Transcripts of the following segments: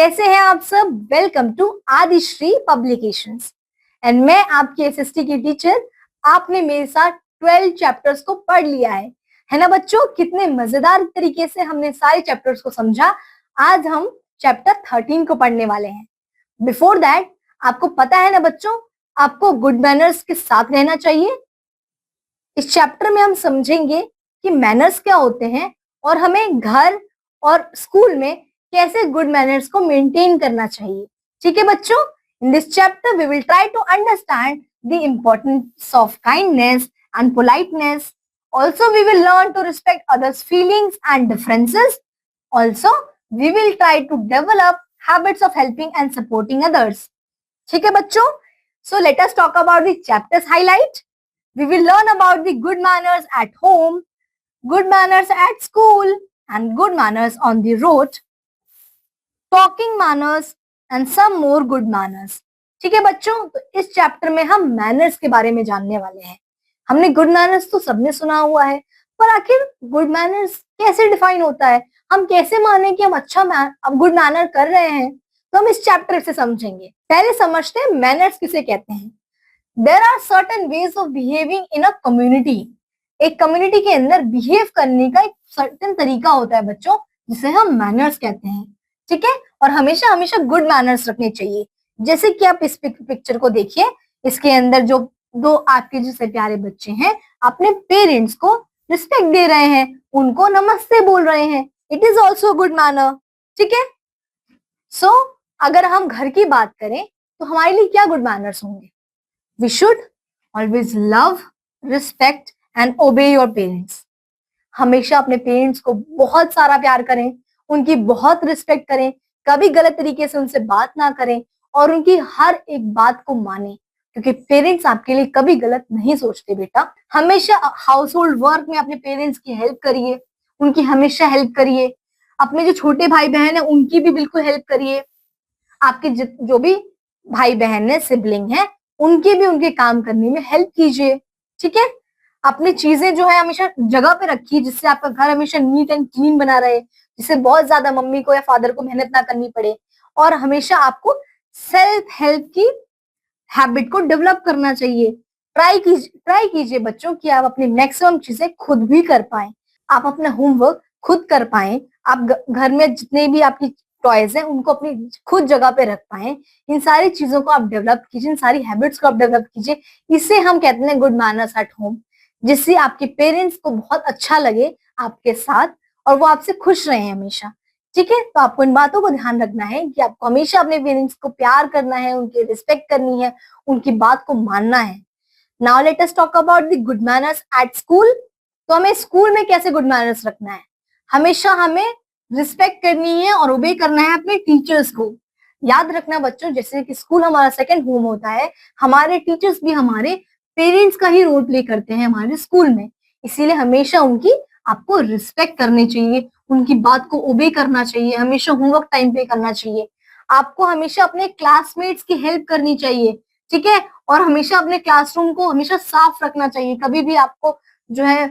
कैसे हैं आप सब। वेलकम टू आदिश्री पब्लिकेशंस एंड मैं आपकी एसएसटी की टीचर। आपने मेरे साथ 12 चैप्टर्स को पढ़ लिया है ना बच्चों। कितने मजेदार तरीके से हमने सारे चैप्टर्स को समझा। आज हम चैप्टर 13 को पढ़ने वाले हैं। बिफोर दैट आपको पता है ना बच्चों, आपको गुड मैनर्स के साथ रहना चाहिए। इस चैप्टर में हम समझेंगे कि मैनर्स क्या होते हैं और हमें घर और स्कूल में कैसे गुड मैनर्स को मेंटेन करना चाहिए। ठीक है बच्चों, in this chapter we will try to understand the importance of kindness and politeness. Also, we will learn to respect others' feelings and differences. Also, we will try to develop habits of helping and supporting others. ठीक है बच्चों, so let us talk about the chapter's highlight. We will learn about the good manners at home, good manners at school, and good manners on the road, talking manners, and some more good manners. ठीक है बच्चों, तो इस chapter में हम manners के बारे में जानने वाले हैं। हमने गुड मैनर्स तो सबने सुना हुआ है, पर आखिर गुड मैनर्स कैसे डिफाइन होता है, हम कैसे माने कि हम अच्छा गुड मैनर कर रहे हैं, तो हम इस चैप्टर से समझेंगे। पहले समझते हैं मैनर्स किसे कहते हैं। There are certain ways of behaving in a community. एक कम्युनिटी के अंदर बिहेव करने का एक सर्टेन तरीका होता है बच्चों, जिसे हम मैनर्स कहते हैं। ठीक है, और हमेशा हमेशा गुड मैनर्स रखने चाहिए। जैसे कि आप इस पिक्चर को देखिए, इसके अंदर जो दो आपके जैसे प्यारे बच्चे हैं अपने पेरेंट्स को रिस्पेक्ट दे रहे हैं, उनको नमस्ते बोल रहे हैं। It is also good manner. ठीक है, सो अगर हम घर की बात करें तो हमारे लिए क्या गुड मैनर्स होंगे। We should always love, respect and obey your parents. हमेशा अपने पेरेंट्स को बहुत सारा प्यार करें, उनकी बहुत रिस्पेक्ट करें, कभी गलत तरीके से उनसे बात ना करें और उनकी हर एक बात को माने, क्योंकि पेरेंट्स आपके लिए कभी गलत नहीं सोचते बेटा। हमेशा हाउस होल्ड वर्क में अपने पेरेंट्स की हेल्प करिए, उनकी हमेशा हेल्प करिए। अपने जो छोटे भाई बहन है उनकी भी बिल्कुल हेल्प करिए। आपके जो भी भाई बहन है, सिबलिंग है, उनके भी उनके काम करने में हेल्प कीजिए। ठीक है, अपनी चीजें जो है हमेशा जगह पे रखिए, जिससे आपका घर हमेशा नीट एंड क्लीन बना रहे, जिससे बहुत ज्यादा मम्मी को या फादर को मेहनत ना करनी पड़े। और हमेशा आपको सेल्फ हेल्प की हैबिट को डेवलप करना चाहिए। ट्राई कीजिए बच्चों कि आप अपनी मैक्सिमम चीजें खुद भी कर पाए, आप अपना होमवर्क खुद कर पाए, आप घर में जितने भी आपकी टॉयज हैं उनको अपनी खुद जगह पे रख पाए। इन सारी चीजों को आप डेवलप कीजिए, इन सारी हैबिट्स को आप डेवलप कीजिए। इसे हम कहते हैं गुड मैनर्स एट होम, जिससे आपके पेरेंट्स को बहुत अच्छा लगे आपके साथ और वो आपसे खुश रहे हमेशा। ठीक है, तो आपको इन बातों को ध्यान रखना है कि आपको हमेशा अपने पेरेंट्स को प्यार करना है, उनकी रिस्पेक्ट करनी है, उनकी बात को मानना है। Now let us talk about the good manners at school. तो हमें स्कूल में कैसे गुड मैनर्स रखना है। हमेशा हमें रिस्पेक्ट करनी है और ओबे करना है अपने टीचर्स को। याद रखना बच्चों, जैसे कि स्कूल हमारा सेकंड होम होता है, हमारे टीचर्स भी हमारे पेरेंट्स का ही रोल प्ले करते हैं हमारे स्कूल में। इसीलिए हमेशा उनकी आपको रिस्पेक्ट करनी चाहिए, उनकी बात को ओबे करना चाहिए, हमेशा होमवर्क टाइम पे करना चाहिए। आपको हमेशा अपने क्लासमेट्स की हेल्प करनी चाहिए। ठीक है, और हमेशा अपने क्लासरूम को हमेशा साफ रखना चाहिए। कभी भी आपको जो है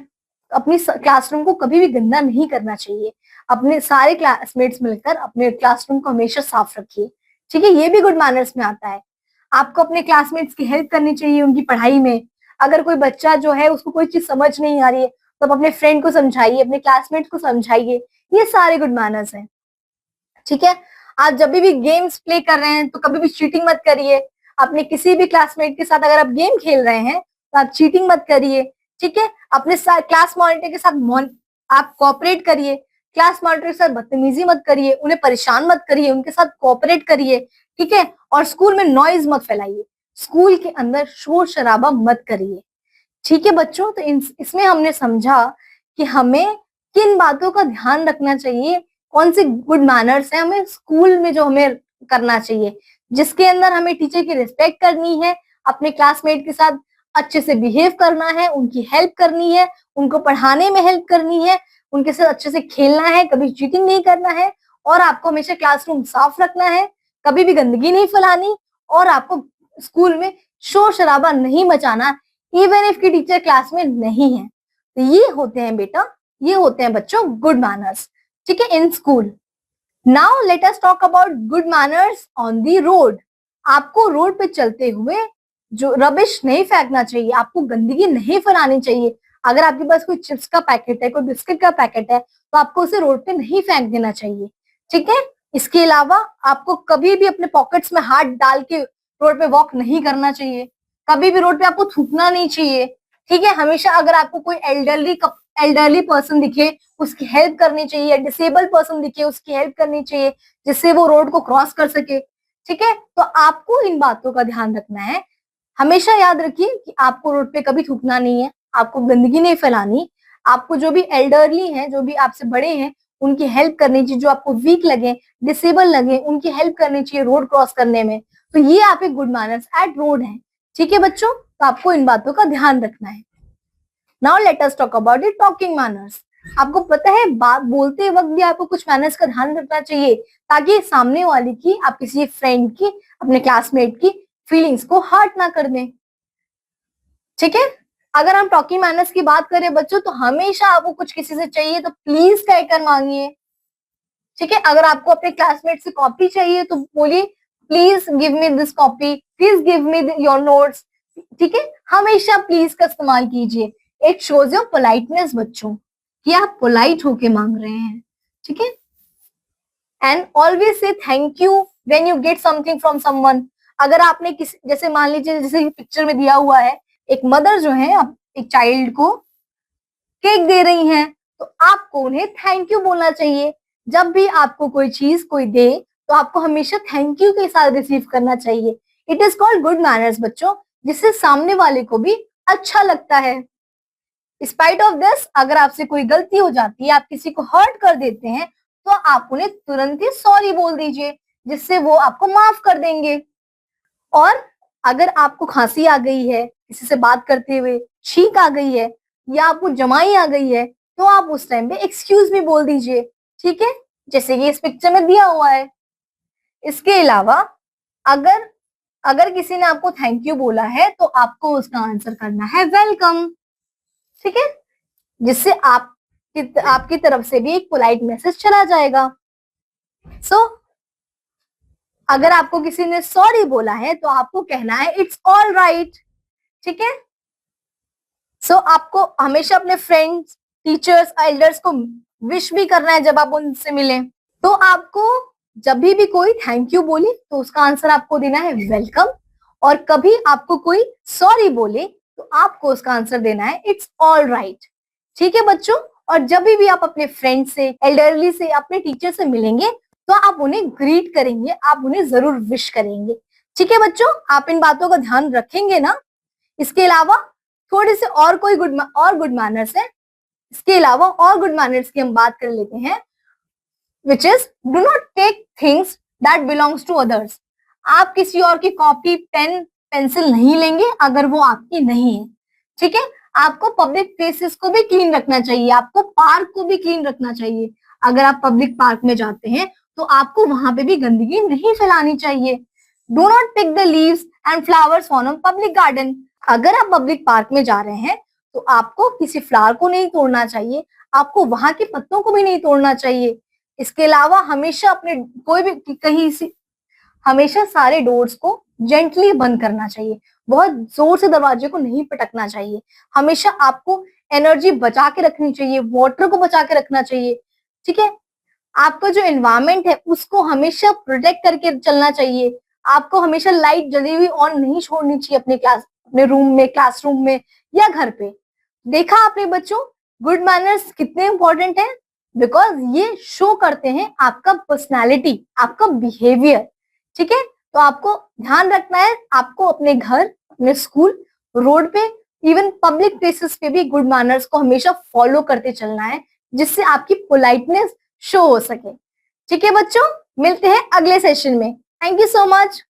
अपनी क्लासरूम को कभी भी गंदा नहीं करना चाहिए। अपने सारे क्लासमेट्स मिलकर अपने क्लासरूम को हमेशा साफ रखिए। ठीक है, ये भी गुड मैनर्स में आता है। आपको अपने क्लासमेट्स की हेल्प करनी चाहिए उनकी पढ़ाई में। अगर कोई बच्चा जो है उसको कोई चीज समझ नहीं आ रही है तो आप अपने फ्रेंड को समझाइए, अपने क्लासमेट्स को समझाइए। ये सारे गुड मैनर्स हैं। ठीक है, आप जब भी गेम्स प्ले कर रहे हैं तो कभी भी चीटिंग मत करिए। अपने किसी भी क्लासमेट के साथ अगर आप गेम खेल रहे हैं तो आप चीटिंग मत करिए। ठीक है, अपने क्लास मॉनिटर के साथ आप कोऑपरेट करिए। क्लास मॉनिटर के साथ बदतमीजी मत करिए, उन्हें परेशान मत करिए, उनके साथ कोऑपरेट करिए। ठीक है, और स्कूल में नॉइज मत फैलाइए, स्कूल के अंदर शोर शराबा मत करिए। ठीक है बच्चों, तो इसमें हमने समझा कि हमें किन बातों का ध्यान रखना चाहिए, कौन से गुड मैनर्स हैं हमें स्कूल में जो हमें करना चाहिए, जिसके अंदर हमें टीचर की रिस्पेक्ट करनी है, अपने क्लासमेट के साथ अच्छे से बिहेव करना है, उनकी हेल्प करनी है, उनको पढ़ाने में हेल्प करनी है, उनके साथ अच्छे से खेलना है, कभी चीटिंग नहीं करना है, और आपको हमेशा क्लासरूम साफ रखना है, कभी भी गंदगी नहीं फैलानी, और आपको स्कूल में शोर शराबा नहीं मचाना, इवन इफ की टीचर क्लास में नहीं है। तो ये होते हैं बेटा, ये होते हैं बच्चों गुड मैनर्स। ठीक है, in school. Now let us talk about good manners on the road. आपको रोड पे चलते हुए जो रबिश नहीं फेंकना चाहिए, आपको गंदगी नहीं फैलानी चाहिए। अगर आपके पास कोई चिप्स का पैकेट है, कोई बिस्किट का पैकेट है, तो आपको उसे रोड पे नहीं फेंक देना चाहिए, ठीक है। इसके अलावा आपको कभी भी अपने पॉकेट्स में हाथ डाल के रोड पे वॉक नहीं करना चाहिए। कभी भी रोड पे आपको थूकना नहीं चाहिए, ठीक है। हमेशा अगर आपको कोई एल्डरली पर्सन दिखे, उसकी हेल्प करनी चाहिए। डिसेबल पर्सन दिखे, उसकी हेल्प करनी चाहिए, जिससे वो रोड को क्रॉस कर सके, ठीक है। तो आपको इन बातों का ध्यान रखना है। हमेशा याद रखिए कि आपको रोड पे कभी थूकना नहीं है, आपको गंदगी नहीं फैलानी। आपको जो भी एल्डरली हैं, जो भी आपसे बड़े हैं, उनकी हेल्प करनी चाहिए। जो आपको वीक लगे, डिसेबल लगे, उनकी हेल्प करनी चाहिए रोड क्रॉस करने में। तो ये आपके गुड मैनर्स एट रोड है, ठीक है बच्चों। तो आपको इन बातों का ध्यान रखना है। Now let us talk about the talking manners. आपको पता है बात बोलते वक्त भी आपको कुछ मैनर्स का ध्यान रखना चाहिए, ताकि सामने वाले की, आप किसी फ्रेंड की, अपने क्लासमेट की फीलिंग्स को हर्ट ना कर दें, ठीक है। अगर हम टॉकिंग मैनर्स की बात करें बच्चों, तो हमेशा आपको कुछ किसी से चाहिए तो प्लीज कहकर मांगिए, ठीक है। अगर आपको अपने क्लासमेट से कॉपी चाहिए तो बोलिए please give me this copy, please give me your notes, ठीक है। हमेशा प्लीज का इस्तेमाल कीजिए। इट शोज योर पोलाइटनेस बच्चों, कि आप पोलाइट होके मांग रहे हैं, ठीक है। And always say thank you when you get something from someone. अगर आपने किसी, जैसे मान लीजिए जैसे पिक्चर में दिया हुआ है, एक मदर जो है एक चाइल्ड को केक दे रही हैं, तो आपको उन्हें थैंक यू बोलना चाहिए। जब भी आपको कोई चीज कोई दे, तो आपको हमेशा थैंक यू के साथ रिसीव करना चाहिए। It is called good manners बच्चों, जिससे सामने वाले को भी अच्छा लगता है। स्पाइट ऑफ दिस, अगर आपसे कोई गलती हो जाती है, आप किसी को हर्ट कर देते हैं, तो आप उन्हें तुरंत ही सॉरी बोल दीजिए, जिससे वो आपको माफ कर देंगे। और अगर आपको खांसी आ गई है, किसी से बात करते हुए छींक आ गई है, या आपको जमाई आ गई है, तो आप उस टाइम पे एक्सक्यूज मी बोल दीजिए, ठीक है, जैसे कि इस पिक्चर में दिया हुआ है। इसके अलावा अगर अगर किसी ने आपको थैंक यू बोला है, तो आपको उसका आंसर करना है वेलकम, ठीक है, जिससे आपकी तरफ से भी एक पोलाइट मैसेज चला जाएगा। सो अगर आपको किसी ने सॉरी बोला है, तो आपको कहना है इट्स ऑल राइट, ठीक है। सो आपको हमेशा अपने फ्रेंड्स, टीचर्स, एल्डर्स को विश भी करना है जब आप उनसे मिले। तो आपको जब भी कोई थैंक यू बोले, तो उसका आंसर आपको देना है वेलकम। और कभी आपको कोई सॉरी बोले, तो आपको उसका आंसर देना है इट्स ऑल राइट, ठीक है बच्चों। और जब भी आप अपने फ्रेंड से, एल्डरली से, अपने टीचर से मिलेंगे, तो आप उन्हें ग्रीट करेंगे, आप उन्हें जरूर विश करेंगे, ठीक है बच्चों। आप इन बातों का ध्यान रखेंगे ना। इसके अलावा थोड़े से और गुड मैनर्स है। इसके अलावा और गुड मैनर्स की हम बात कर लेते हैं, which is do not take things that belongs to others. आप किसी और की कॉपी, पेन, पेंसिल नहीं लेंगे अगर वो आपकी नहीं है, ठीक है। आपको पब्लिक प्लेसेस को भी क्लीन रखना चाहिए, आपको पार्क को भी क्लीन रखना चाहिए। अगर आप पब्लिक पार्क में जाते हैं, तो आपको वहां पे भी गंदगी नहीं फैलानी चाहिए। Do not pick the leaves and flowers on a public garden. अगर आप पब्लिक पार्क में जा रहे हैं, तो आपको किसी फ्लावर को नहीं तोड़ना चाहिए, आपको वहां के पत्तों को भी नहीं तोड़ना चाहिए। इसके अलावा हमेशा अपने कोई भी कहीं से हमेशा सारे डोर्स को जेंटली बंद करना चाहिए, बहुत जोर से दरवाजे को नहीं पटकना चाहिए। हमेशा आपको एनर्जी बचा के रखनी चाहिए, वाटर को बचा के रखना चाहिए, ठीक है। आपका जो एनवायरमेंट है, उसको हमेशा प्रोटेक्ट करके चलना चाहिए। आपको हमेशा लाइट जली हुई ऑन नहीं छोड़नी चाहिए अपने रूम में, क्लासरूम में या घर पे। देखा आपने बच्चों, गुड मैनर्स कितने इंपॉर्टेंट है, बिकॉज ये शो करते हैं आपका पर्सनालिटी, आपका बिहेवियर, ठीक है। तो आपको ध्यान रखना है, आपको अपने घर, अपने स्कूल, रोड पे, इवन पब्लिक प्लेसेस पे भी गुड मैनर्स को हमेशा फॉलो करते चलना है, जिससे आपकी पोलाइटनेस शो हो सके, ठीक है बच्चों। मिलते हैं अगले सेशन में। Thank you so much.